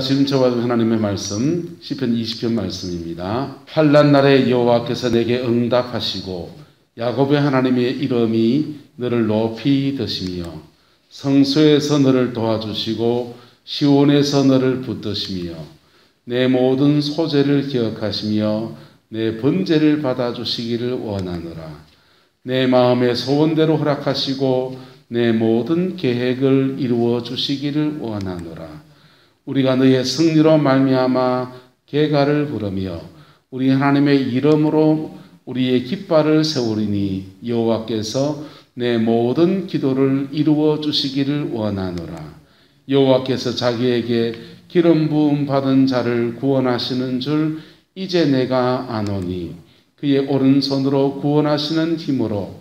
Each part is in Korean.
지금 저와 하나님의 말씀 시편 20편 말씀입니다. 환난 날에 여호와께서 내게 응답하시고 야곱의 하나님의 이름이 너를 높이 드시며 성소에서 너를 도와주시고 시온에서 너를 붙드시며 내 모든 소재를 기억하시며 내 번제를 받아주시기를 원하노라. 내 마음의 소원대로 허락하시고 내 모든 계획을 이루어 주시기를 원하노라. 우리가 너의 승리로 말미암아 계가를 부르며 우리 하나님의 이름으로 우리의 깃발을 세우리니 여호와께서 내 모든 기도를 이루어 주시기를 원하노라. 여호와께서 자기에게 기름 부음 받은 자를 구원하시는 줄 이제 내가 아노니 그의 오른손으로 구원하시는 힘으로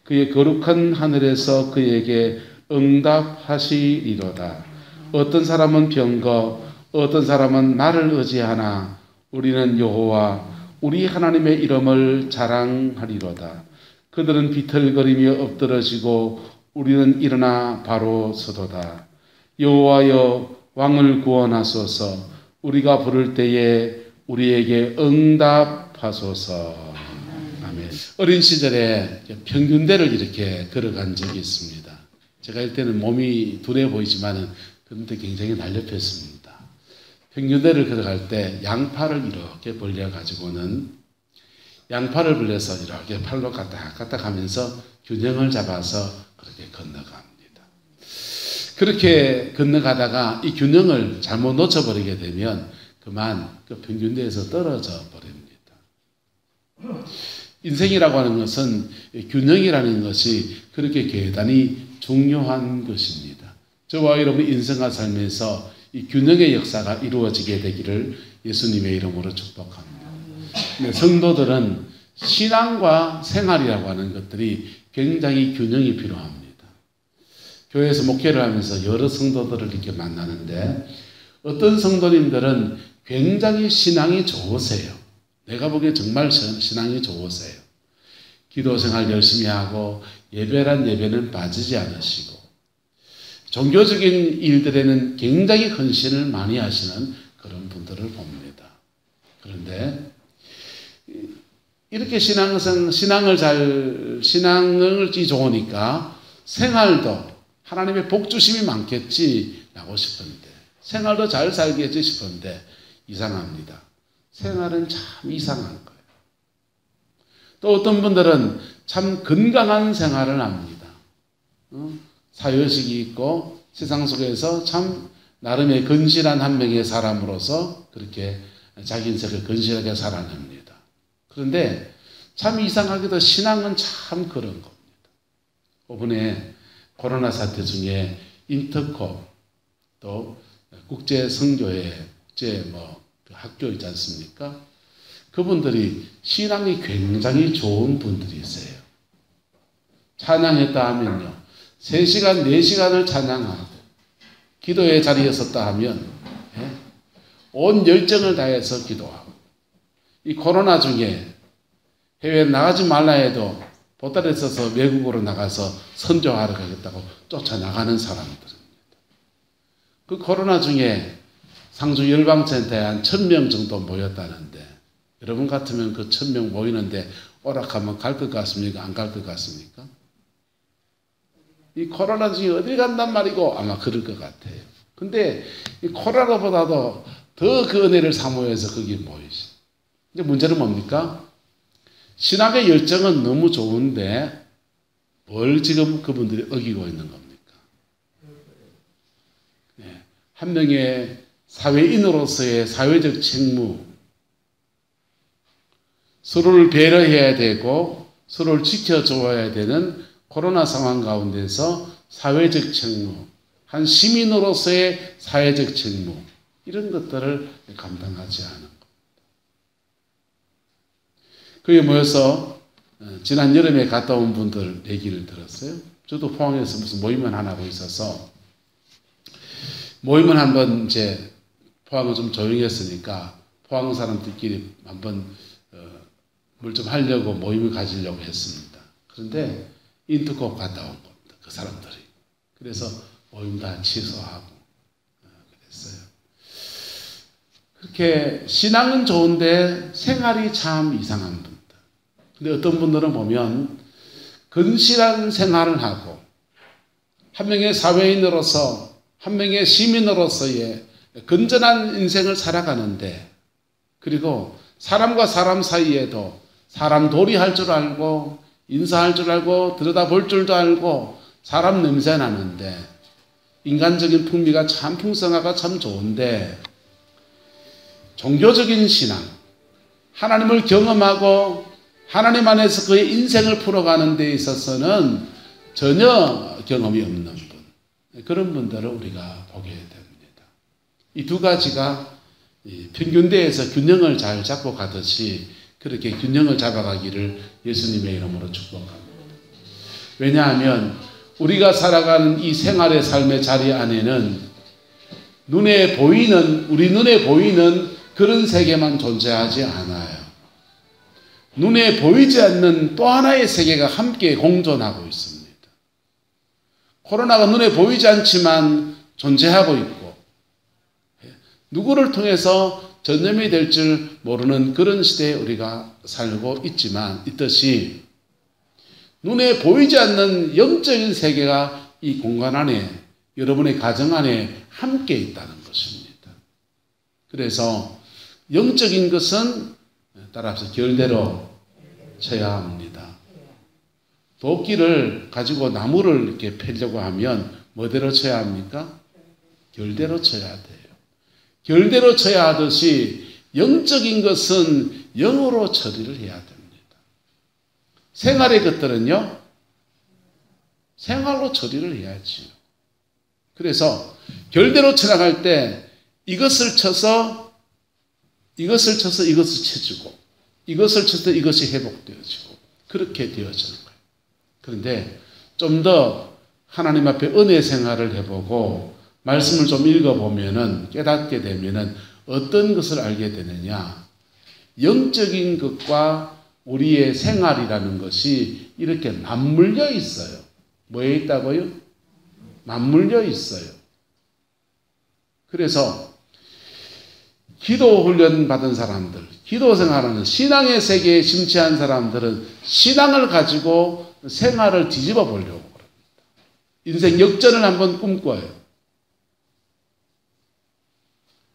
그의 거룩한 하늘에서 그에게 응답하시리로다. 어떤 사람은 병거, 어떤 사람은 나를 의지하나 우리는 여호와 우리 하나님의 이름을 자랑하리로다. 그들은 비틀거리며 엎드러지고 우리는 일어나 바로 서도다. 여호와여 왕을 구원하소서. 우리가 부를 때에 우리에게 응답하소서. 아멘. 어린 시절에 평균대를 이렇게 걸어간 적이 있습니다. 제가 이때는 몸이 둔해 보이지만은 그런데 굉장히 날렵했습니다. 평균대를 걸어갈 때 양팔을 이렇게 벌려가지고는 양팔을 벌려서 이렇게 팔로 까딱까딱 하면서 균형을 잡아서 그렇게 건너갑니다. 그렇게 건너가다가 이 균형을 잘못 놓쳐버리게 되면 그만 그 평균대에서 떨어져 버립니다. 인생이라고 하는 것은 균형이라는 것이 그렇게 대단히 중요한 것입니다. 저와 여러분의 인생과 삶에서 이 균형의 역사가 이루어지게 되기를 예수님의 이름으로 축복합니다. 성도들은 신앙과 생활이라고 하는 것들이 굉장히 균형이 필요합니다. 교회에서 목회를 하면서 여러 성도들을 이렇게 만나는데 어떤 성도님들은 굉장히 신앙이 좋으세요. 내가 보기에 정말 신앙이 좋으세요. 기도 생활 열심히 하고 예배란 예배는 빠지지 않으시고 종교적인 일들에는 굉장히 헌신을 많이 하시는 그런 분들을 봅니다. 그런데 이렇게 신앙을 좋으니까 생활도 하나님의 복주심이 많겠지라고 싶은데 생활도 잘 살겠지 싶은데 이상합니다. 생활은 참 이상한 거예요. 또 어떤 분들은 참 건강한 생활을 합니다. 사회의식이 있고 세상 속에서 참 나름의 건실한 한 명의 사람으로서 그렇게 자기 인생을 건실하게 살아냅니다. 그런데 참 이상하게도 신앙은 참 그런 겁니다. 이번에 코로나 사태 중에 인터콥 또 국제 선교회 국제 학교 있지 않습니까? 그분들이 신앙이 굉장히 좋은 분들이세요. 찬양했다 하면요. 3시간, 4시간을 찬양하고 기도의 자리에 섰다 하면 온 열정을 다해서 기도하고 이 코로나 중에 해외에 나가지 말라 해도 보따리에 서서 외국으로 나가서 선교하러 가겠다고 쫓아나가는 사람들입니다. 그 코로나 중에 상주 열방센터에 한 1000명 정도 모였다는데 여러분 같으면 그 1000명 모이는데 오락하면 갈 것 같습니까? 안 갈 것 같습니까? 이 코로나 중에 어디 간단 말이고 아마 그럴 것 같아요. 근데 이 코로나보다도 더 그 은혜를 사모해서 거기 모이시. 근데 문제는 뭡니까? 신학의 열정은 너무 좋은데 뭘 지금 그분들이 어기고 있는 겁니까? 네. 한 명의 사회인으로서의 사회적 책무, 서로를 배려해야 되고 서로를 지켜줘야 되는 코로나 상황 가운데서 사회적 책무, 한 시민으로서의 사회적 책무 이런 것들을 감당하지 않은 겁니다. 거기에 모여서 지난 여름에 갔다 온 분들 얘기를 들었어요. 저도 포항에서 무슨 모임을 하나 하고 있어서 모임을 한번 이제 포항은 좀 조용했으니까 포항 사람들끼리 한번 뭘 좀 하려고 모임을 가지려고 했습니다. 그런데 인터콥 갔다 온 겁니다. 그 사람들이. 그래서 모임 다 취소하고 그랬어요. 그렇게 신앙은 좋은데 생활이 참 이상한 분들. 근데 어떤 분들은 보면 근실한 생활을 하고 한 명의 사회인으로서 한 명의 시민으로서의 건전한 인생을 살아가는데, 그리고 사람과 사람 사이에도 사람 도리할 줄 알고 인사할 줄 알고 들여다볼 줄도 알고 사람 냄새 나는데 인간적인 풍미가 참 풍성하고 참 좋은데, 종교적인 신앙, 하나님을 경험하고 하나님 안에서 그의 인생을 풀어가는 데 있어서는 전혀 경험이 없는 분, 그런 분들을 우리가 보게 됩니다. 이 두 가지가 평균대에서 균형을 잘 잡고 가듯이 그렇게 균형을 잡아가기를 예수님의 이름으로 축복합니다. 왜냐하면 우리가 살아가는 이 생활의 삶의 자리 안에는 우리 눈에 보이는 그런 세계만 존재하지 않아요. 눈에 보이지 않는 또 하나의 세계가 함께 공존하고 있습니다. 코로나가 눈에 보이지 않지만 존재하고 있고, 누구를 통해서 전염이 될 줄 모르는 그런 시대에 우리가 살고 있듯이 눈에 보이지 않는 영적인 세계가 이 공간 안에, 여러분의 가정 안에 함께 있다는 것입니다. 그래서 영적인 것은 따라서 결대로 쳐야 합니다. 도끼를 가지고 나무를 이렇게 패려고 하면 뭐대로 쳐야 합니까? 결대로 쳐야 돼요. 결대로 쳐야 하듯이 영적인 것은 영으로 처리를 해야 됩니다. 생활의 것들은요, 생활로 처리를 해야지요. 그래서 결대로 쳐나갈 때 이것을 쳐서 이것을 쳐주고, 이것을 쳐서 이것이 회복되어지고, 그렇게 되어지는 거예요. 그런데 좀 더 하나님 앞에 은혜 생활을 해보고 말씀을 좀 읽어보면은, 깨닫게 되면은 어떤 것을 알게 되느냐, 영적인 것과 우리의 생활이라는 것이 이렇게 맞물려 있어요. 뭐에 있다고요? 맞물려 있어요. 그래서 기도 훈련 받은 사람들, 기도 생활하는 신앙의 세계에 심취한 사람들은 신앙을 가지고 생활을 뒤집어 보려고 합니다. 인생 역전을 한번 꿈꿔요.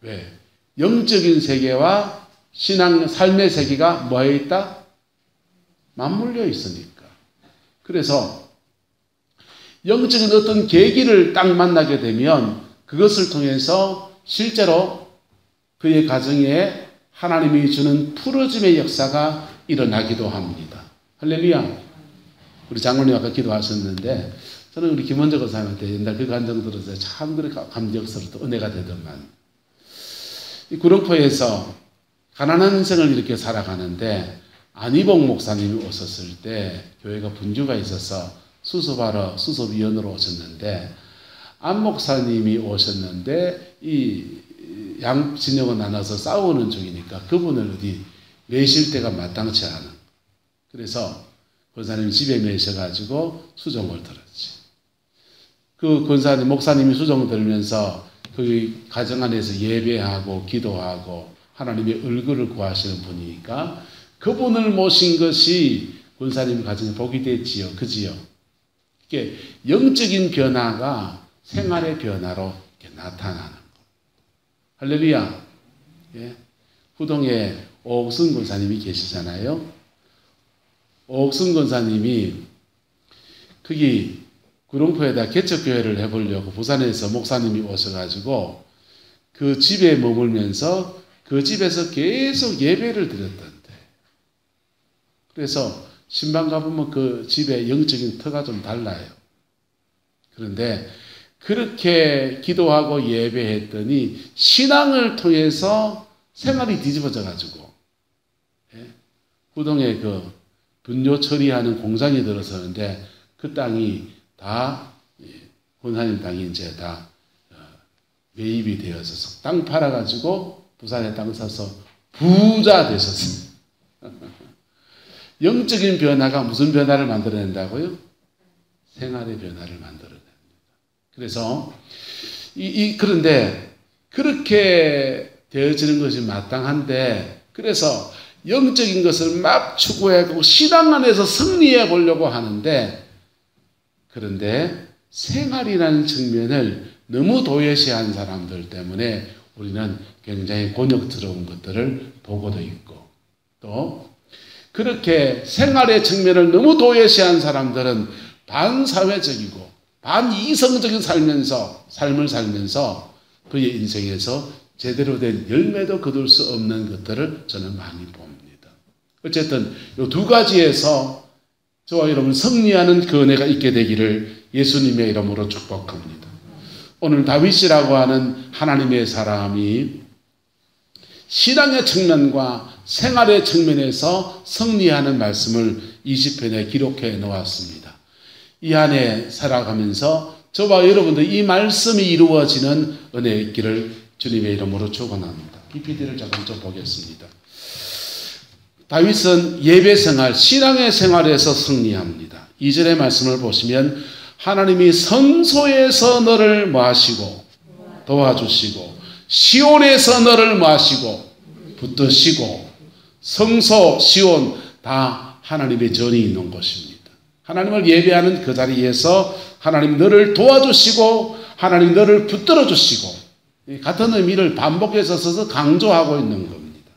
왜? 영적인 세계와 신앙, 삶의 세계가 뭐에 있다? 맞물려 있으니까. 그래서 영적인 어떤 계기를 딱 만나게 되면 그것을 통해서 실제로 그의 가정에 하나님이 주는 풀어짐의 역사가 일어나기도 합니다. 할렐루야. 우리 장로님 아까 기도하셨는데, 저는 우리 김원재 권사님한테 옛날 그 감정 들어서 참 그렇게 감격스럽고 은혜가 되더만, 이 구룡포에서 가난한 인생을 이렇게 살아가는데 안희봉 목사님이 오셨을 때 교회가 분주가 있어서 수습하러 수습위원으로 오셨는데, 안 목사님이 오셨는데 이 양 진영은 나눠서 싸우는 중이니까 그분을 어디 매실 때가 마땅치 않은, 그래서 권사님 집에 매셔가지고 수종을 들었지. 그 권사님, 목사님이 수종 들면서 그 가정 안에서 예배하고 기도하고 하나님의 얼굴을 구하시는 분이니까 그분을 모신 것이 권사님 가정에 복이 됐지요. 그지요? 이게 영적인 변화가 생활의 변화로 이렇게 나타나는 거. 할렐루야. 예. 후동에 오옥순 권사님이 계시잖아요. 오옥순 권사님이 거기 구룡포에다 개척교회를 해보려고 부산에서 목사님이 오셔가지고 그 집에 머물면서 그 집에서 계속 예배를 드렸던데, 그래서 신방 가보면 그 집의 영적인 터가 좀 달라요. 그런데 그렇게 기도하고 예배했더니 신앙을 통해서 생활이 뒤집어져가지고, 예? 후동에 그 분뇨 처리하는 공장이 들어서는데 그 땅이 다 권사님 땅이 이제 다 매입이 되어서 땅 팔아가지고 부산에 땅 사서 부자 되셨어요. 영적인 변화가 무슨 변화를 만들어낸다고요? 생활의 변화를 만들어냅니다. 그래서 그런데 그렇게 되어지는 것이 마땅한데, 그래서 영적인 것을 막 추구하고 신앙 안에서 승리해 보려고 하는데, 그런데 생활이라는 측면을 너무 도외시한 사람들 때문에 우리는 굉장히 곤욕스러운 것들을 보고도 있고, 또 그렇게 생활의 측면을 너무 도외시한 사람들은 반사회적이고 반이성적인 삶을 살면서 그의 인생에서 제대로 된 열매도 거둘 수 없는 것들을 저는 많이 봅니다. 어쨌든 이 두 가지에서 저와 여러분 승리하는 그 은혜가 있게 되기를 예수님의 이름으로 축복합니다. 오늘 다윗이라고 하는 하나님의 사람이 신앙의 측면과 생활의 측면에서 승리하는 말씀을 20편에 기록해 놓았습니다. 이 안에 살아가면서 저와 여러분들 이 말씀이 이루어지는 은혜의 있기를 주님의 이름으로 축원합니다. PPT를 잠깐 좀 보겠습니다. 다윗은 예배 생활, 신앙의 생활에서 승리합니다. 2절의 말씀을 보시면 하나님이 성소에서 너를 모하시고 도와주시고 시온에서 너를 모하시고 붙드시고, 성소, 시온 다 하나님의 전이 있는 곳입니다. 하나님을 예배하는 그 자리에서 하나님 너를 도와주시고 하나님 너를 붙들어 주시고, 같은 의미를 반복해서 써서 강조하고 있는 겁니다.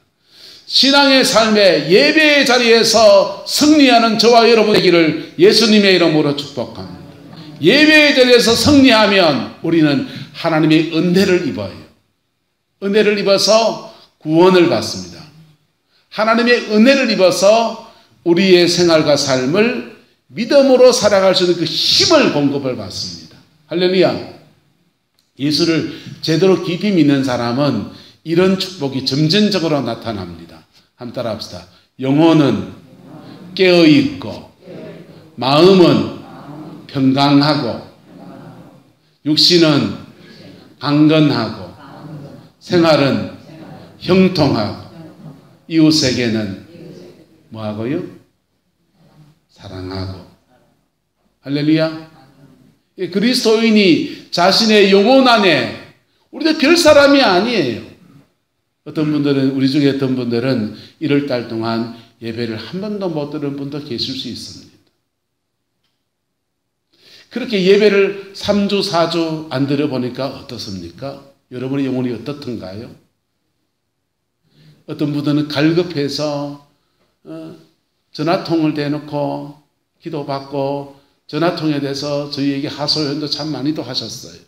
신앙의 삶의 예배의 자리에서 승리하는 저와 여러분 되기를 예수님의 이름으로 축복합니다. 예배의 자리에서 승리하면 우리는 하나님의 은혜를 입어요. 은혜를 입어서 구원을 받습니다. 하나님의 은혜를 입어서 우리의 생활과 삶을 믿음으로 살아갈 수 있는 그 힘을 공급을 받습니다. 할렐루야. 예수를 제대로 깊이 믿는 사람은 이런 축복이 점진적으로 나타납니다. 한번 따라 합시다. 영혼은 깨어있고 마음은 평강하고 육신은 강건하고 생활은 형통하고 이웃에게는 뭐하고요? 사랑하고. 할렐루야. 그리스도인이 자신의 영혼 안에, 우리도 별 사람이 아니에요. 어떤 분들은, 우리 중에 어떤 분들은 1월달 동안 예배를 한 번도 못 들은 분도 계실 수 있습니다. 그렇게 예배를 3주, 4주 안 들어보니까 어떻습니까? 여러분의 영혼이 어떻던가요? 어떤 분들은 갈급해서 전화통을 대놓고 기도받고 전화통에 대해서 저희에게 하소연도 참 많이도 하셨어요.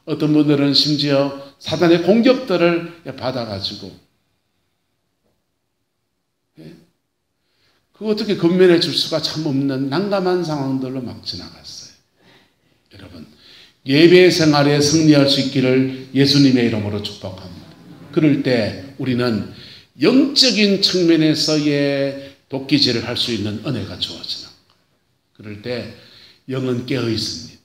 어떤 분들은 심지어 사단의 공격들을 받아가지고 그거 어떻게 건면해 줄 수가 참 없는 난감한 상황들로 막 지나갔어요. 여러분, 예배 생활에 승리할 수 있기를 예수님의 이름으로 축복합니다. 그럴 때 우리는 영적인 측면에서의 도끼질을 할 수 있는 은혜가 주어지는 거예요. 그럴 때 영은 깨어 있습니다.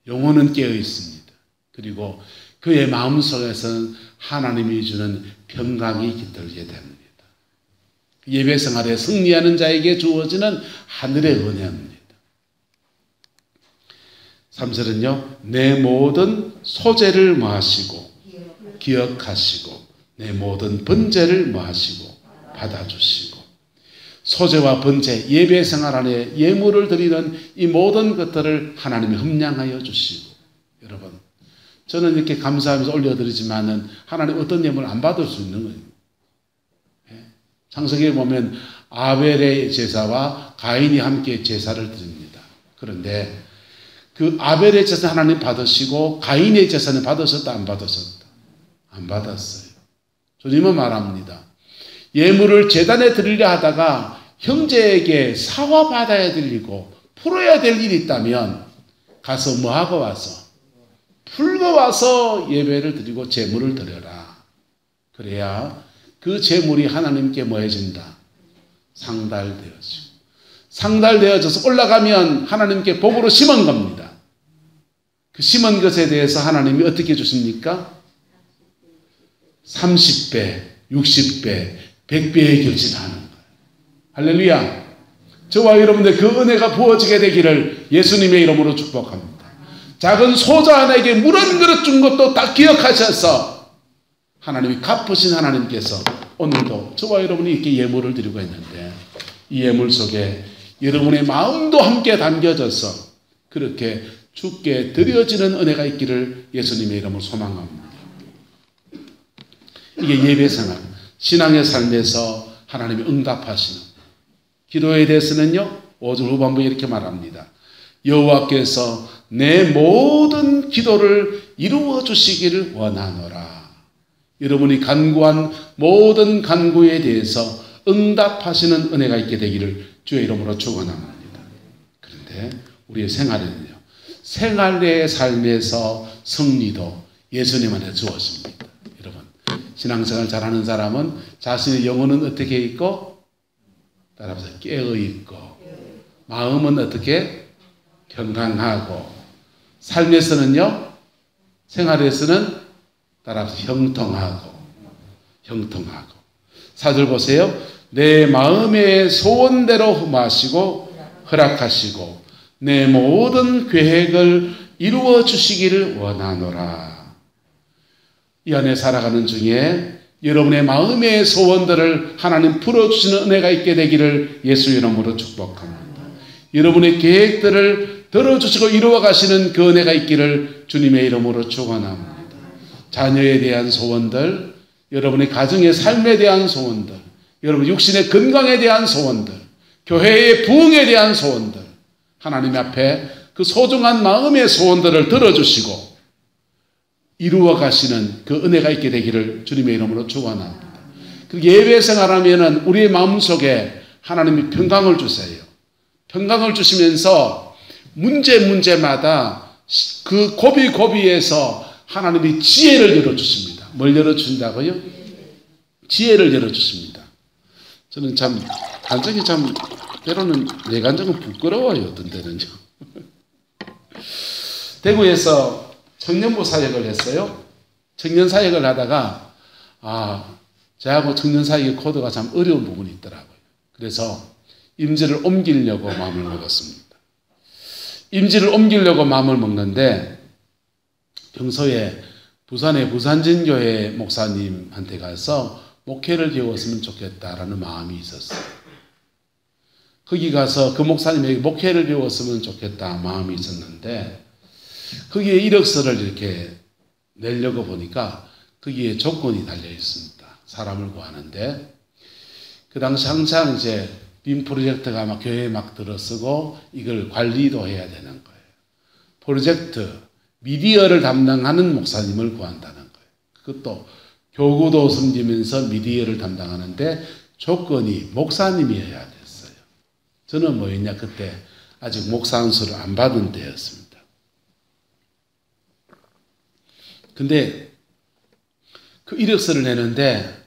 영혼은 깨어 있습니다. 그리고 그의 마음속에서는 하나님이 주는 평강이 깃들게 됩니다. 예배 생활에 승리하는 자에게 주어지는 하늘의 은혜입니다. 3절은요. 내 모든 소재를 모하시고 기억하시고 내 모든 번제를 모하시고 받아주시고. 소재와 번제, 예배 생활 안에 예물을 드리는 이 모든 것들을 하나님이 흠량하여 주시고. 여러분, 저는 이렇게 감사하면서 올려드리지만은 하나님 어떤 예물을 안 받을 수 있는 거예요. 창세기에 보면 아벨의 제사와 가인이 함께 제사를 드립니다. 그런데 그 아벨의 제사 하나님 받으시고 가인의 제사는 받으셨다 안 받으셨다? 안 받았어요. 주님은 말합니다. 예물을 제단에 드리려 하다가 형제에게 사과받아야 될 일이고 풀어야 될 일이 있다면 가서 뭐하고 와서? 풀고 와서 예배를 드리고 제물을 드려라. 그래야 그 제물이 하나님께 뭐 해진다? 상달되어지고. 상달되어져서 올라가면 하나님께 복으로 심은 겁니다. 그 심은 것에 대해서 하나님이 어떻게 주십니까? 30배, 60배, 100배의 결진하는 거예요. 할렐루야. 저와 여러분들 그 은혜가 부어지게 되기를 예수님의 이름으로 축복합니다. 작은 소자에게 물 한 그릇 준 것도 다 기억하셔서 하나님이 갚으신 하나님께서 오늘도 저와 여러분이 이렇게 예물을 드리고 있는데 이 예물 속에 여러분의 마음도 함께 담겨져서 그렇게 주께 드려지는 은혜가 있기를 예수님의 이름으로 소망합니다. 이게 예배생활, 신앙의 삶에서 하나님이 응답하시는 기도에 대해서는요 5절 후반부에 이렇게 말합니다. 여호와께서 내 모든 기도를 이루어 주시기를 원하노라. 여러분이 간구한 모든 간구에 대해서 응답하시는 은혜가 있게 되기를 주의 이름으로 축원합니다. 그런데 우리의 생활에는요 생활의 삶에서 승리도 예수님한테 주어집니다. 여러분 신앙생활 잘하는 사람은 자신의 영혼은 어떻게 있고 따라서 깨어 있고 마음은 어떻게 건강하고 삶에서는요 생활에서는 따라서 형통하고 4절 보세요. 내 마음의 소원대로 흠하시고 허락하시고 내 모든 계획을 이루어 주시기를 원하노라. 이 안에 살아가는 중에 여러분의 마음의 소원들을 하나님 풀어주시는 은혜가 있게 되기를 예수 이름으로 축복합니다. 여러분의 계획들을 들어주시고 이루어 가시는 그 은혜가 있기를 주님의 이름으로 축원합니다. 자녀에 대한 소원들, 여러분의 가정의 삶에 대한 소원들, 여러분 육신의 건강에 대한 소원들, 교회의 부흥에 대한 소원들, 하나님 앞에 그 소중한 마음의 소원들을 들어주시고 이루어 가시는 그 은혜가 있게 되기를 주님의 이름으로 축원합니다. 그 예배 생활하면은 우리의 마음속에 하나님이 평강을 주세요. 평강을 주시면서 문제마다 그 고비에서 하나님이 지혜를 열어주십니다. 뭘 열어주신다고요? 지혜를 열어주십니다. 저는 참 감정이 참 때로는 내 감정은 부끄러워요. 어떤 때는요. 대구에서 청년부 사역을 했어요. 청년 사역을 하다가 저하고 청년 사역의 코드가 참 어려운 부분이 있더라고요. 그래서 임지를 옮기려고 마음을 먹었습니다. 임지를 옮기려고 마음을 먹는데 평소에 부산의 부산진교회 목사님한테 가서 목회를 배웠으면 좋겠다라는 마음이 있었어요. 거기 가서 그 목사님에게 목회를 배웠으면 좋겠다 마음이 있었는데 거기에 이력서를 이렇게 내려고 보니까 거기에 조건이 달려 있습니다. 사람을 구하는데 그 당시 항상 이제 빔 프로젝트가 막 교회에 막 들어서고 이걸 관리도 해야 되는 거예요. 프로젝트 미디어를 담당하는 목사님을 구한다는 거예요. 그것도 교구도 섬기면서 미디어를 담당하는데 조건이 목사님이어야 됐어요. 저는 뭐였냐 그때 아직 목사 안수를 안 받은 때였습니다. 근데 그 이력서를 내는데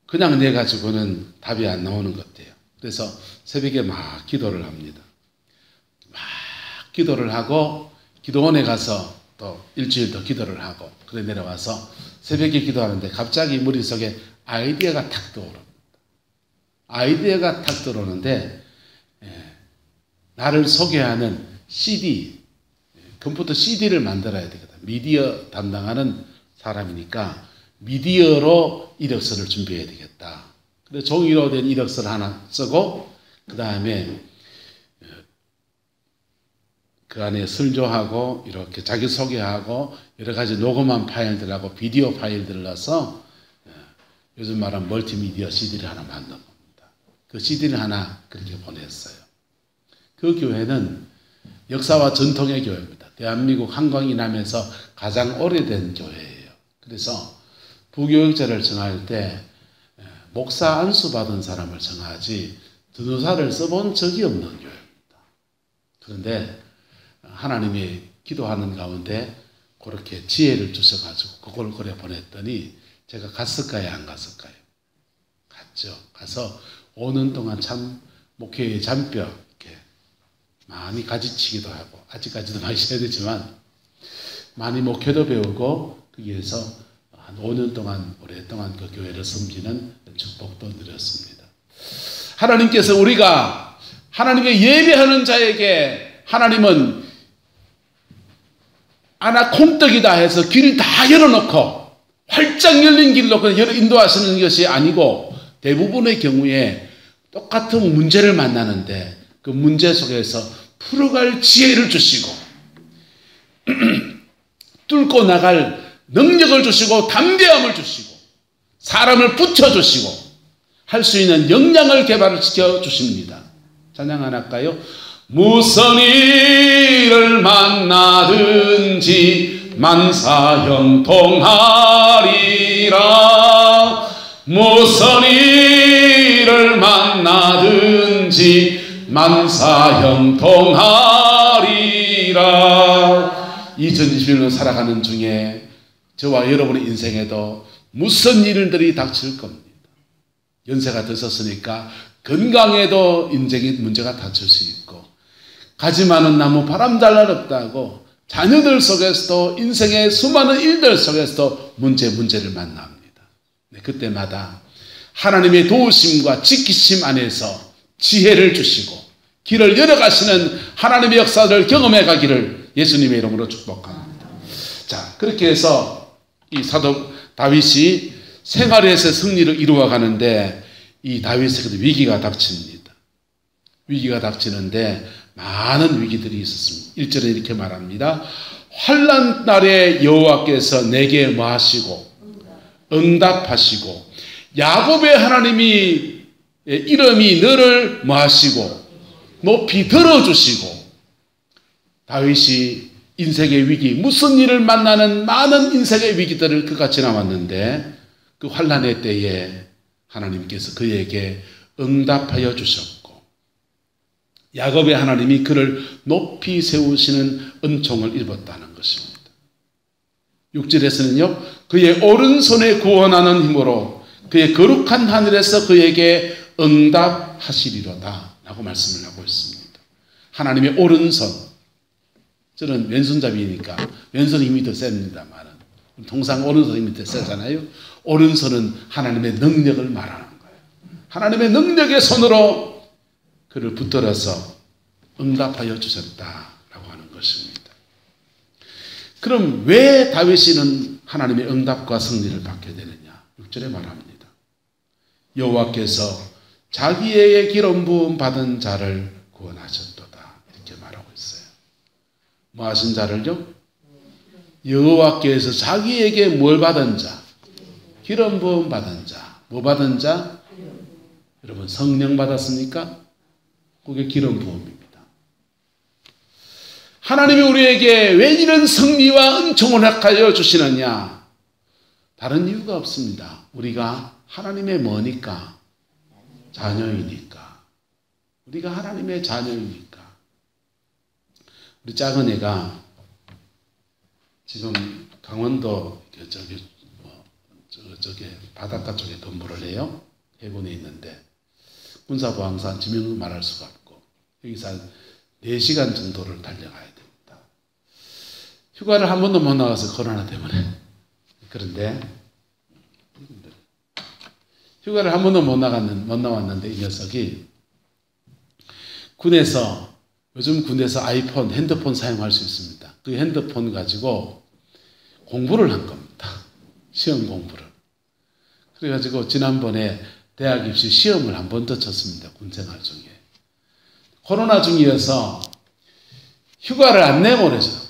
그냥 내가지고는 답이 안 나오는 것 같아요. 그래서 새벽에 막 기도를 합니다. 막 기도를 하고 기도원에 가서 또 일주일 더 기도를 하고 그래 내려와서 새벽에 기도하는데 갑자기 머릿속에 아이디어가 탁 떠오릅니다. 아이디어가 탁 들어오는데 나를 소개하는 CD, 컴퓨터 CD를 만들어야 되거든. 미디어 담당하는 사람이니까 미디어로 이력서를 준비해야 되겠다. 그래서 종이로 된 이력서를 하나 쓰고 그 다음에 그 안에 설교하고 이렇게 자기소개하고 여러 가지 녹음한 파일들하고 비디오 파일들을 넣어서 요즘 말하는 멀티미디어 CD를 하나 만든 겁니다. 그 CD를 하나 그렇게 보냈어요. 그 교회는 역사와 전통의 교회입니다. 대한민국 한강 이남에서 가장 오래된 교회예요. 그래서 부교육자를 정할 때 목사 안수 받은 사람을 정하지 전도사를 써본 적이 없는 교회입니다. 그런데 하나님이 기도하는 가운데 그렇게 지혜를 주셔가지고 그걸 그래 보냈더니 제가 갔을까요? 안 갔을까요? 갔죠. 가서 5년 동안 참 목회의 잔뼈 이렇게 많이 가지치기도 하고 아직까지도 많이 해야 되지만 많이 목회도 배우고 거기에서 한 5년 동안 오랫동안 그 교회를 섬기는 축복도 누렸습니다. 하나님께서 우리가 하나님께 예배하는 자에게 하나님은 아나 콩떡이다 해서 길을 다 열어놓고 활짝 열린 길로 그냥 인도하시는 것이 아니고 대부분의 경우에 똑같은 문제를 만나는데 그 문제 속에서 풀어갈 지혜를 주시고 뚫고 나갈 능력을 주시고 담대함을 주시고 사람을 붙여주시고 할 수 있는 역량을 개발시켜 주십니다. 찬양 하나 할까요? 무슨 일을 만나든지 만사형통하리라. 무슨 일을 만나든지 만사형통하리라. 2021년 살아가는 중에 저와 여러분의 인생에도 무슨 일들이 닥칠 겁니다. 연세가 드셨으니까 건강에도 인생의 문제가 닥칠 수 있고, 가지 많은 나무 바람 잘 날없다고 자녀들 속에서도 인생의 수많은 일들 속에서도 문제를 만납니다. 네, 그때마다 하나님의 도우심과 지키심 안에서 지혜를 주시고 길을 열어가시는 하나님의 역사를 경험해 가기를 예수님의 이름으로 축복합니다. 자, 그렇게 해서 이 사도 다윗이 생활에서 승리를 이루어 가는데 이 다윗에게도 위기가 닥칩니다. 위기가 닥치는데 많은 위기들이 있었습니다. 1절에 이렇게 말합니다. 환난 날에 여호와께서 내게 뭐하시고 응답하시고 야곱의 하나님이 이름이 너를 뭐하시고 높이 들어주시고. 다윗이 인생의 위기, 무슨 일을 만나는 많은 인생의 위기들을 그가 지나왔는데 그 환난의 때에 하나님께서 그에게 응답하여 주셨고 야곱의 하나님이 그를 높이 세우시는 은총을 입었다는 것입니다. 6절에서는요, 그의 오른손에 구원하는 힘으로 그의 거룩한 하늘에서 그에게 응답하시리로다 라고 말씀을 하고 있습니다. 하나님의 오른손, 저는 왼손잡이니까 왼손 힘이 더 셉니다만 통상 오른손 힘이 더 세잖아요. 오른손은 하나님의 능력을 말하는 거예요. 하나님의 능력의 손으로 그를 붙들어서 응답하여 주셨다라고 하는 것입니다. 그럼 왜 다윗이는 하나님의 응답과 승리를 받게 되느냐? 6절에 말합니다. 여호와께서 자기에게 기름 부음 받은 자를 구원하셨도다 이렇게 말하고 있어요. 뭐 하신 자를요? 여호와께서 자기에게 뭘 받은 자? 기름 부음 받은 자. 뭐 받은 자? 여러분 성령 받았습니까? 그게 기름 부음입니다. 하나님이 우리에게 왜 이런 승리와 은총을 허락하여 주시느냐? 다른 이유가 없습니다. 우리가 하나님의 뭐니까? 자녀이니까. 우리가 하나님의 자녀이니까. 우리 작은 애가 지금 강원도 저게 바닷가 쪽에 근무를 해요. 해군에 있는데 군사보안사 지명을 말할 수가 없고 여기서 한 4시간 정도를 달려가야 됩니다. 휴가를 한 번도 못 나가서 코로나 때문에. 그런데 휴가를 한 번도 못 나왔는데 이 녀석이 군에서 요즘 군에서 아이폰, 핸드폰 사용할 수 있습니다. 그 핸드폰 가지고 공부를 한 겁니다. 시험 공부를. 그래가지고 지난번에 대학 입시 시험을 한 번 더 쳤습니다. 군생활 중에. 코로나 중이어서 휴가를 안 내고 그래서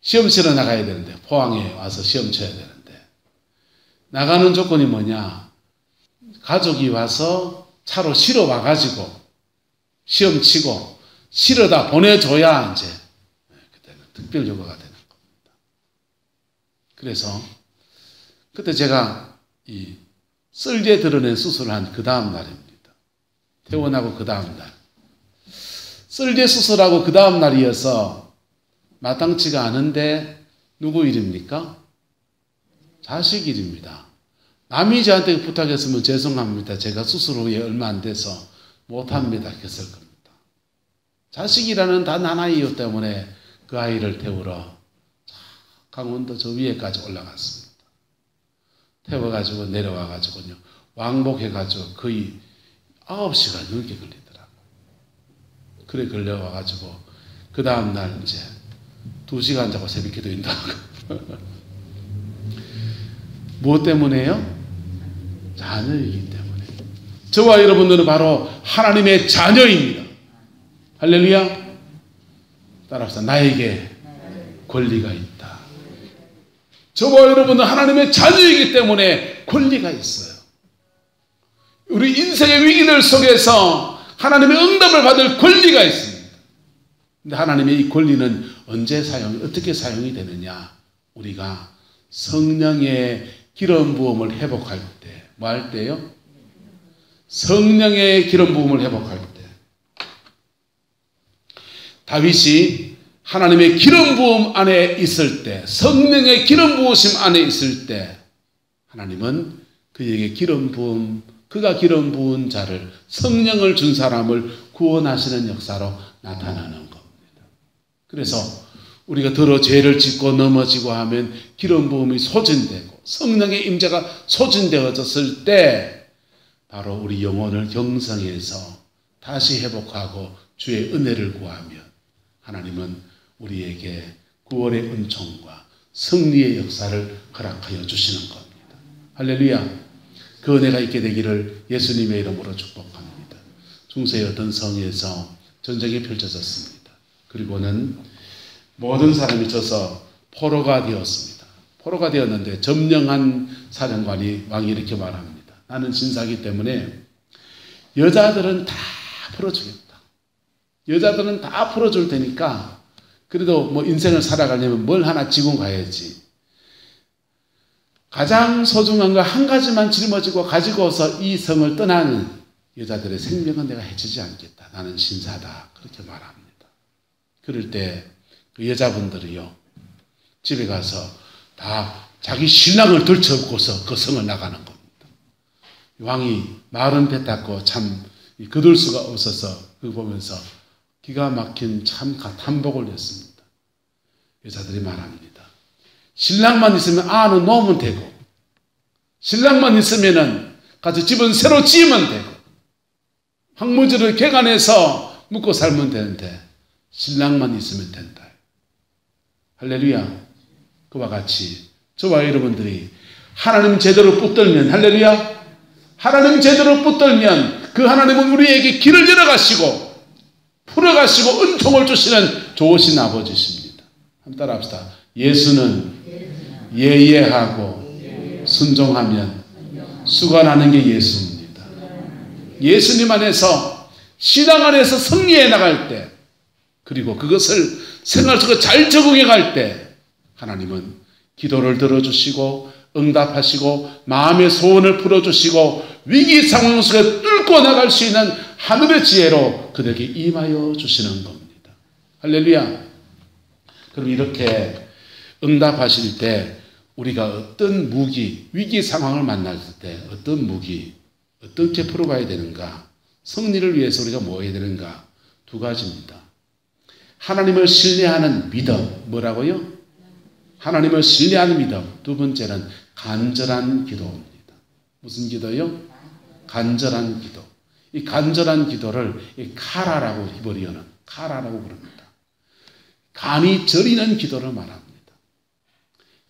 시험 치러 나가야 되는데 포항에 와서 시험 쳐야 되는데 나가는 조건이 뭐냐? 가족이 와서 차로 실어 와가지고 시험 치고 실어다 보내줘야 이제 그때는 특별 휴가가 되는 겁니다. 그래서 그때 제가 이 썰제 드러낸 수술을 한 그 다음 날입니다. 퇴원하고 그 다음 날. 썰제 수술하고 그 다음 날이어서 마땅치가 않은데 누구 일입니까? 자식 일입니다. 남이 저한테 부탁했으면 죄송합니다. 제가 수술 후에 얼마 안 돼서 못합니다. 했을 겁니다. 자식이라는 단 하나의 이유 때문에 그 아이를 태우러 강원도 저 위에까지 올라갔습니다. 태워가지고 내려와가지고요. 왕복해가지고 거의 9시간 넘게 걸리더라고요. 그래 걸려와가지고 그 다음날 이제 2시간 자고 새벽 기도 인도하고 무엇 때문에요? 자녀이기 때문에. 저와 여러분들은 바로 하나님의 자녀입니다. 할렐루야. 따라합시다. 나에게 권리가 있다. 저와 여러분은 하나님의 자녀이기 때문에 권리가 있어요. 우리 인생의 위기들 속에서 하나님의 응답을 받을 권리가 있습니다. 근데 하나님의 이 권리는 언제 어떻게 사용이 되느냐? 우리가 성령의 기름 부음을 회복할 때, 뭐 할 때요? 성령의 기름 부음을 회복할 때. 다윗이 하나님의 기름 부음 안에 있을 때, 성령의 기름 부으심 안에 있을 때, 하나님은 그에게 기름 부음, 그가 기름 부은 자를, 성령을 준 사람을 구원하시는 역사로 나타나는 겁니다. 그래서 우리가 더러 죄를 짓고 넘어지고 하면 기름 부음이 소진되고 성령의 임재가 소진되어졌을 때 바로 우리 영혼을 경성해서 다시 회복하고 주의 은혜를 구하면 하나님은 우리에게 구원의 은총과 승리의 역사를 허락하여 주시는 겁니다. 할렐루야. 그 은혜가 있게 되기를 예수님의 이름으로 축복합니다. 중세의 어떤 성에서 전쟁이 펼쳐졌습니다. 그리고는 모든 사람이 져서 포로가 되었습니다. 포로가 되었는데 점령한 사령관이 왕이 이렇게 말합니다. 나는 신사기 때문에 여자들은 다 풀어주겠다. 여자들은 다 풀어줄 테니까 그래도 뭐 인생을 살아가려면 뭘 하나 지고 가야지. 가장 소중한 거 한 가지만 짊어지고 가지고서 이 성을 떠나는 여자들의 생명은 내가 해치지 않겠다. 나는 신사다. 그렇게 말합니다. 그럴 때 그 여자분들이요, 집에 가서 다 자기 신랑을 들쳐업고서 그 성을 나가는 겁니다. 왕이 말은 뱉었고 참 거둘 수가 없어서 그거 보면서 기가 막힌 참 탐복을 했습니다. 여자들이 말합니다. 신랑만 있으면 안은 놓으면 되고, 신랑만 있으면은 가서 집은 새로 지으면 되고, 황무지를 개간해서 묵고 살면 되는데 신랑만 있으면 된다. 할렐루야. 그와 같이 저와 여러분들이 하나님 제대로 붙들면, 할렐루야, 하나님 제대로 붙들면 그 하나님은 우리에게 길을 열어가시고 풀어가시고 은총을 주시는 좋으신 아버지십니다. 한번 따라합시다. 예수는 예예하고 순종하면 수가 나는 게 예수입니다. 예수님 안에서, 신앙 안에서 승리해 나갈 때, 그리고 그것을 생활 속에 잘 적응해 갈 때 하나님은 기도를 들어주시고 응답하시고 마음의 소원을 풀어주시고 위기 상황 속에 뚫고 나갈 수 있는 하늘의 지혜로 그들에게 임하여 주시는 겁니다. 할렐루야. 그럼 이렇게 응답하실 때 우리가 어떤 무기, 위기 상황을 만날 때 어떤 무기, 어떻게 풀어가야 되는가, 승리를 위해서 우리가 뭐 해야 되는가, 두 가지입니다. 하나님을 신뢰하는 믿음, 뭐라고요? 하나님을 신뢰하는 믿음. 두 번째는 간절한 기도입니다. 무슨 기도요? 간절한 기도. 이 간절한 기도를 카라라고 히브리어는 카라라고 부릅니다. 감히 저리는 기도를 말합니다.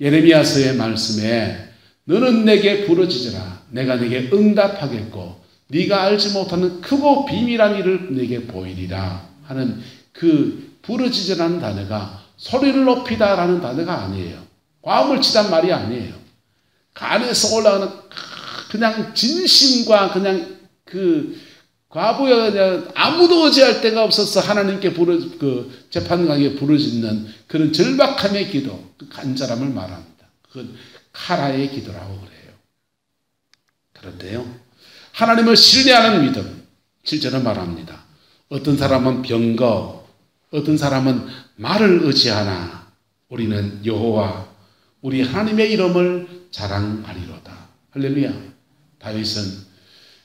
예레미야서의 말씀에 너는 내게 부르짖으라. 내가 내게 응답하겠고 네가 알지 못하는 크고 비밀한 일을 내게 보이리라 하는 그 부르짖으라는 단어가 소리를 높이다라는 단어가 아니에요. 과음을 치단 말이 아니에요. 간에서 올라가는 그냥 진심과 그냥 그 과부에 그냥 아무도 의지할 데가 없어서 하나님께 그 재판관에게 부르짖는 그런 절박함의 기도, 그 간절함을 말합니다. 그건 카라의 기도라고 그래요. 그런데요, 하나님을 신뢰하는 믿음, 실제로 말합니다. 어떤 사람은 병거, 어떤 사람은 말을 의지하나 우리는 여호와 우리 하나님의 이름을 자랑하리로다. 할렐루야. 다윗은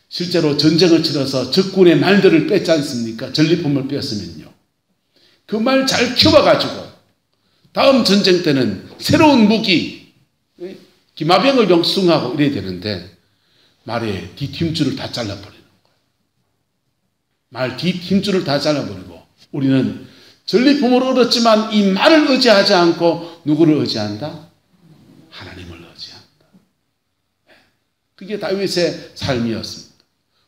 실제로 전쟁을 치러서 적군의 말들을 뺐지 않습니까? 전리품을 뺐으면요, 그 말 잘 키워가지고 다음 전쟁 때는 새로운 무기, 기마병을 명숭하고 이래야 되는데 말의 뒷힘줄을 다 잘라버리는 거예요. 말 뒷힘줄을 다 잘라버리고 우리는 전리품을 얻었지만 이 말을 의지하지 않고 누구를 의지한다? 하나님을 의지한다. 그게 다윗의 삶이었습니다.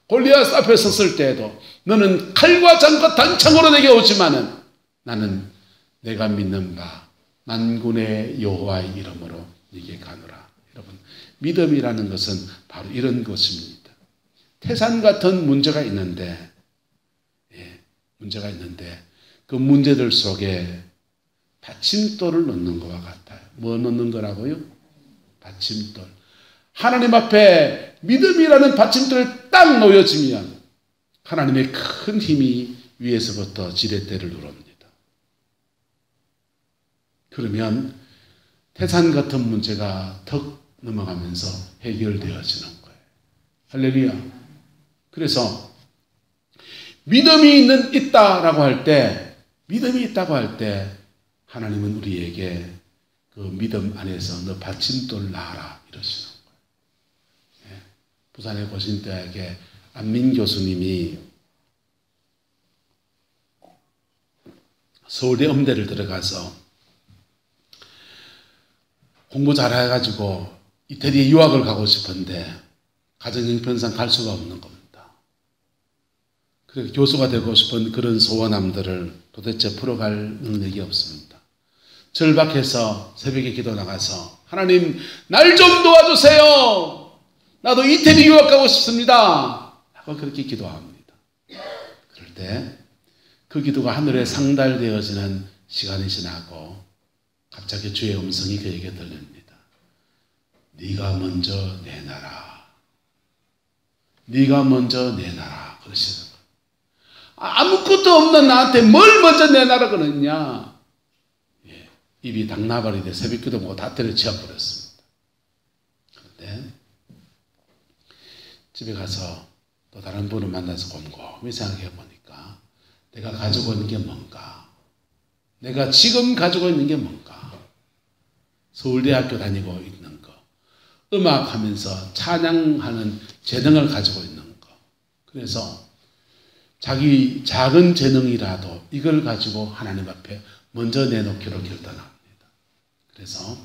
골리앗 앞에 섰을 때에도 너는 칼과 장과 단창으로 내게 오지만은 나는 내가 믿는 바 만군의 여호와의 이름으로 네게 가노라. 여러분, 믿음이라는 것은 바로 이런 것입니다. 태산 같은 문제가 있는데, 문제가 있는데 그 문제들 속에 받침돌을 넣는 것과 같아요. 뭐 넣는 거라고요? 받침돌. 하나님 앞에 믿음이라는 받침돌에 딱 놓여지면 하나님의 큰 힘이 위에서부터 지렛대를 누릅니다. 그러면 태산 같은 문제가 턱 넘어가면서 해결되어지는 거예요. 할렐루야. 그래서 믿음이 있다라고 할 때, 믿음이 있다고 할 때 하나님은 우리에게 그 믿음 안에서 너 받침돌 놔라 이러시는 거예요. 부산의 고신대학의 안민 교수님이 서울대 음대를 들어가서 공부 잘해가지고 이태리에 유학을 가고 싶은데 가정형편상 갈 수가 없는 겁니다. 그래서 교수가 되고 싶은 그런 소원함들을 도대체 풀어갈 능력이 없습니다. 절박해서 새벽에 기도 나가서 하나님 날 좀 도와주세요. 나도 이태리 유학 가고 싶습니다. 하고 그렇게 기도합니다. 그럴 때 그 기도가 하늘에 상달되어지는 시간이 지나고 갑자기 주의 음성이 그에게 들립니다. 네가 먼저 내놔라. 네가 먼저 내놔라. 그러시는 거예요. 아무것도 없는 나한테 뭘 먼저 내놔라 그러냐. 입이 당나발이 돼 새벽기도 보고 다 때려치워버렸습니다. 그런데 집에 가서 또 다른 분을 만나서 곰곰이 생각해 보니까 내가 가지고 있는 게 뭔가, 내가 지금 가지고 있는 게 뭔가, 서울대학교 다니고 있는 거, 음악하면서 찬양하는 재능을 가지고 있는 거, 그래서 자기 작은 재능이라도 이걸 가지고 하나님 앞에 먼저 내놓기로 결단합니다. 그래서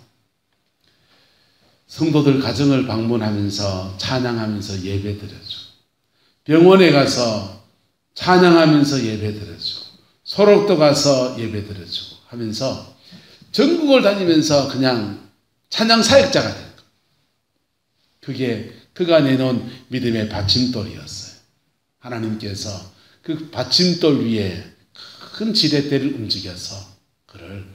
성도들 가정을 방문하면서 찬양하면서 예배드려주고, 병원에 가서 찬양하면서 예배드려주고, 소록도 가서 예배드려주고 하면서 전국을 다니면서 그냥 찬양 사역자가 된 거. 그게 그가 내놓은 믿음의 받침돌이었어요. 하나님께서 그 받침돌 위에 큰 지렛대를 움직여서 그를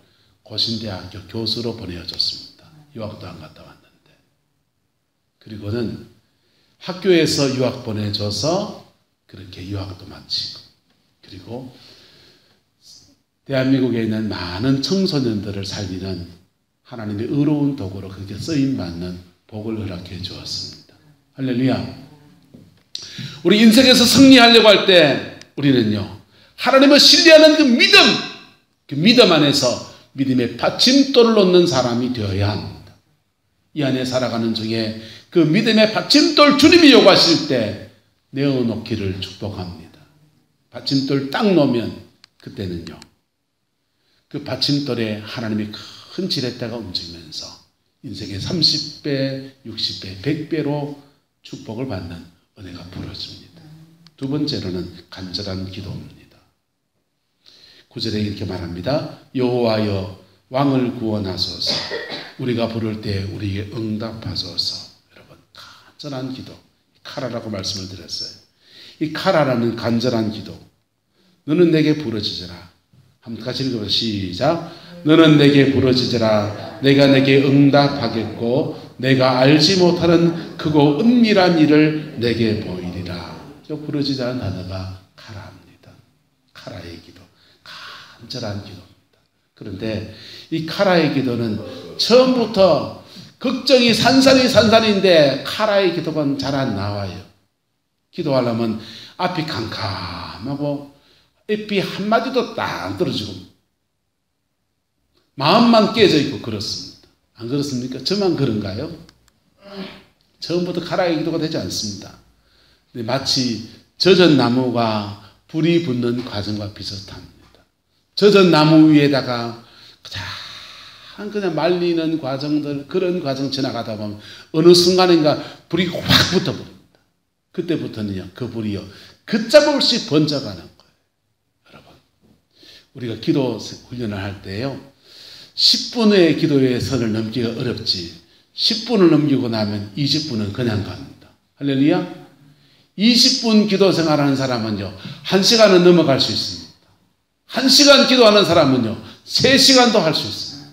고신대학교 교수로 보내어줬습니다. 유학도 안 갔다 왔는데. 그리고는 학교에서 유학 보내줘서 그렇게 유학도 마치고, 그리고 대한민국에 있는 많은 청소년들을 살리는 하나님의 의로운 도구로 그렇게 쓰임받는 복을 허락해 주었습니다. 할렐루야. 우리 인생에서 승리하려고 할 때 우리는요, 하나님을 신뢰하는 그 믿음 안에서 믿음의 받침돌을 놓는 사람이 되어야 합니다. 이 안에 살아가는 중에 그 믿음의 받침돌 주님이 요구하실 때 내어놓기를 축복합니다. 받침돌 딱 놓으면 그때는요, 그 받침돌에 하나님의 큰 지렛대가 움직이면서 인생의 30배, 60배, 100배로 축복을 받는 은혜가 부러집니다. 두 번째로는 간절한 기도입니다. 9절에 이렇게 말합니다. 여호와여 왕을 구원하소서. 우리가 부를 때 우리에게 응답하소서. 여러분, 간절한 기도, 카라라고 말씀을 드렸어요. 이 카라라는 간절한 기도. 너는 내게 부르짖으라. 한번 같이 읽어보세요. 시작. 너는 내게 부르짖으라. 내가 내게 응답하겠고 내가 알지 못하는 크고 은밀한 일을 내게 보이리라. 저 부르짖으라는 단어가 카라입니다. 카라의 기도. 간절한 기도입니다. 그런데 이 카라의 기도는 처음부터 걱정이 산산인데 카라의 기도가 잘 안 나와요. 기도하려면 앞이 캄캄하고 앞이 한마디도 딱 안 떨어지고 마음만 깨져 있고 그렇습니다. 안 그렇습니까? 저만 그런가요? 처음부터 카라의 기도가 되지 않습니다. 근데 마치 젖은 나무가 불이 붙는 과정과 비슷합니다. 젖은 나무 위에다가 그냥 말리는 과정들, 그런 과정 지나가다 보면 어느 순간인가 불이 확 붙어버립니다. 그때부터는요, 그 불이요, 걷잡을 없이 번져가는 거예요. 여러분, 우리가 기도 훈련을 할 때요, 10분의 기도의 선을 넘기가 어렵지, 10분을 넘기고 나면 20분은 그냥 갑니다. 할렐루야. 20분 기도 생활하는 사람은요, 1시간은 넘어갈 수 있습니다. 1시간 기도하는 사람은요, 3시간도 할 수 있습니다.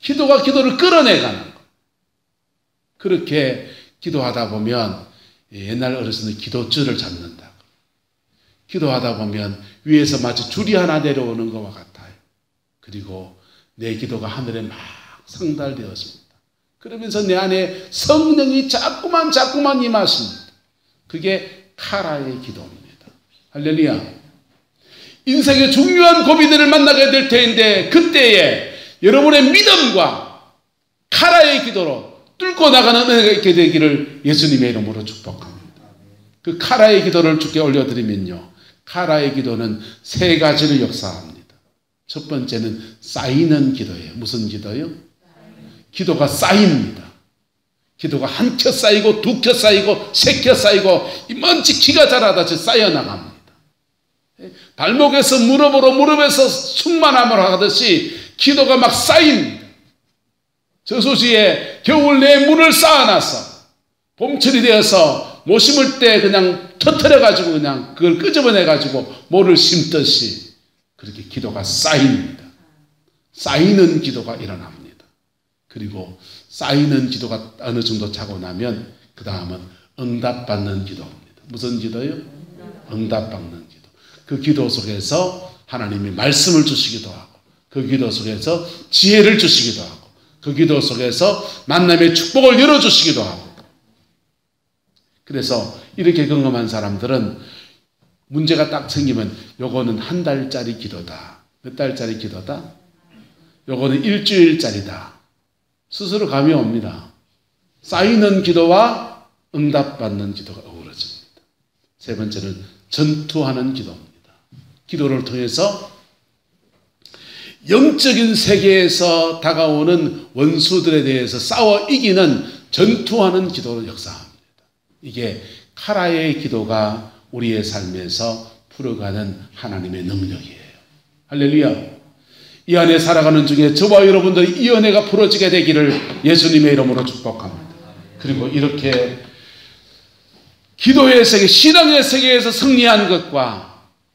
기도가 기도를 끌어내가는 거예요. 그렇게 기도하다 보면 옛날 어르신들 기도줄을 잡는다. 기도하다 보면 위에서 마치 줄이 하나 내려오는 것과 같아요. 그리고 내 기도가 하늘에 막 상달되었습니다. 그러면서 내 안에 성령이 자꾸만 임하십니다. 그게 카라의 기도입니다. 할렐루야. 인생의 중요한 고비들을 만나게 될 때인데 그때에 여러분의 믿음과 카라의 기도로 뚫고 나가는 은혜가 있게 되기를 예수님의 이름으로 축복합니다. 그 카라의 기도를 주께 올려드리면요, 카라의 기도는 3가지를 역사합니다. 첫 번째는 쌓이는 기도예요. 무슨 기도요? 기도가 쌓입니다. 기도가 한 켜 쌓이고, 2켜 쌓이고, 3켜 쌓이고, 먼지 키가 자라듯이 쌓여나갑니다. 발목에서 무릎으로, 무릎에서 충만함을 하듯이 기도가 막 쌓입니다. 저수지에 겨울 내에 물을 쌓아놨어. 봄철이 되어서 못 심을 때 그냥 터뜨려가지고 그냥 그걸 끄집어내가지고 모를 심듯이 그렇게 기도가 쌓입니다. 쌓이는 기도가 일어납니다. 그리고 쌓이는 기도가 어느 정도 차고 나면 그 다음은 응답받는 기도입니다. 무슨 기도요? 응답받는 기도. 그 기도 속에서 하나님이 말씀을 주시기도 하고, 그 기도 속에서 지혜를 주시기도 하고, 그 기도 속에서 만남의 축복을 열어주시기도 하고. 그래서 이렇게 경험한 사람들은 문제가 딱 생기면 요거는 1달짜리 기도다. 몇 달짜리 기도다? 요거는 일주일짜리다. 스스로 감이 옵니다. 쌓이는 기도와 응답받는 기도가 어우러집니다. 세 번째는 전투하는 기도입니다. 기도를 통해서 영적인 세계에서 다가오는 원수들에 대해서 싸워 이기는 전투하는 기도를 역사합니다. 이게 카라의 기도가 우리의 삶에서 풀어가는 하나님의 능력이에요. 할렐루야. 이 안에 살아가는 중에 저와 여러분들이 이 은혜가 풀어지게 되기를 예수님의 이름으로 축복합니다. 그리고 이렇게 기도의 세계, 신앙의 세계에서 승리한 것과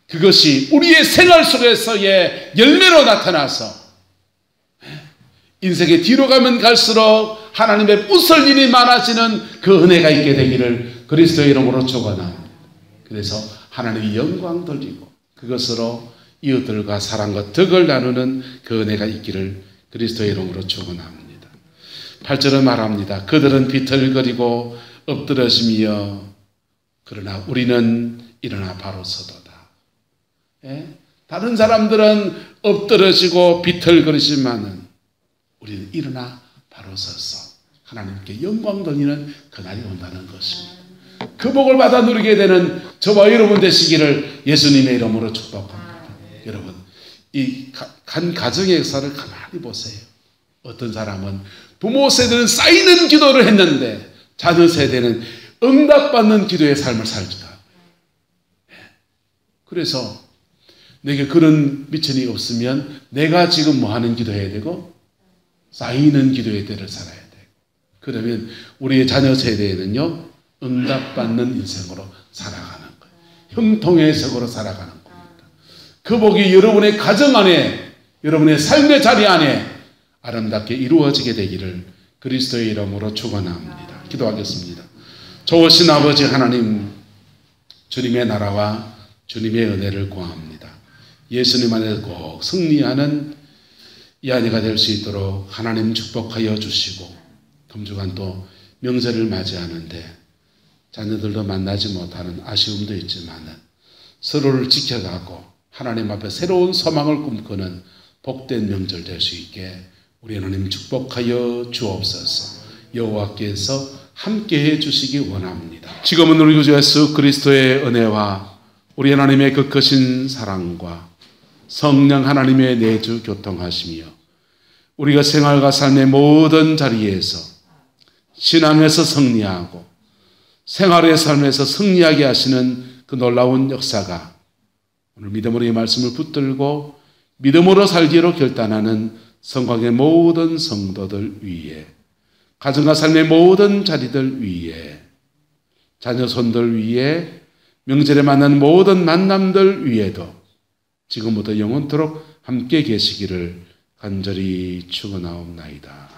그것이 우리의 생활 속에서의 열매로 나타나서 인생의 뒤로 가면 갈수록 하나님의 웃을 일이 많아지는 그 은혜가 있게 되기를 그리스도의 이름으로 축원합니다. 그래서 하나님이 영광 돌리고 그것으로 이웃들과 사랑과 덕을 나누는 그 은혜가 있기를 그리스도의 이름으로 축원합니다. 8절은 말합니다. 그들은 비틀거리고 엎드러지며 그러나 우리는 일어나 바로 서도다. 예? 다른 사람들은 엎드러지고 비틀거리지만은 우리는 일어나 바로 서서 하나님께 영광 돌리는 그날이 온다는 것입니다. 그 복을 받아 누리게 되는 저와 여러분 되시기를 예수님의 이름으로 축복합니다. 여러분, 이 한 가정의 역사를 가만히 보세요. 어떤 사람은 부모 세대는 쌓이는 기도를 했는데 자녀 세대는 응답받는 기도의 삶을 살기도 하고요. 그래서 내게 그런 미천이 없으면 내가 지금 뭐 하는 기도해야 되고 쌓이는 기도의 때를 살아야 되고, 그러면 우리의 자녀 세대에는요 응답받는 인생으로 살아가는 거예요. 형통의 세계로 살아가는 겁니다. 그 복이 여러분의 가정 안에, 여러분의 삶의 자리 안에 아름답게 이루어지게 되기를 그리스도의 이름으로 축원합니다. 기도하겠습니다. 좋으신 아버지 하나님, 주님의 나라와 주님의 은혜를 구합니다. 예수님 안에서 꼭 승리하는 이 안에가 될 수 있도록 하나님 축복하여 주시고, 금주간 또 명절을 맞이하는데 자녀들도 만나지 못하는 아쉬움도 있지만 서로를 지켜가고 하나님 앞에 새로운 소망을 꿈꾸는 복된 명절 될 수 있게 우리 하나님 축복하여 주옵소서. 여호와께서 함께해 주시기 원합니다. 지금은 우리 구주 예수 그리스도의 은혜와 우리 하나님의 그 크신 사랑과 성령 하나님의 내주 교통하시며 우리가 생활과 삶의 모든 자리에서 신앙에서 승리하고 생활의 삶에서 승리하게 하시는 그 놀라운 역사가 오늘 믿음으로 이 말씀을 붙들고 믿음으로 살기로 결단하는 성곽의 모든 성도들 위에, 가정과 삶의 모든 자리들 위에, 자녀 손들 위에, 명절에 만나는 모든 만남들 위에도 지금부터 영원토록 함께 계시기를 간절히 축원하옵나이다.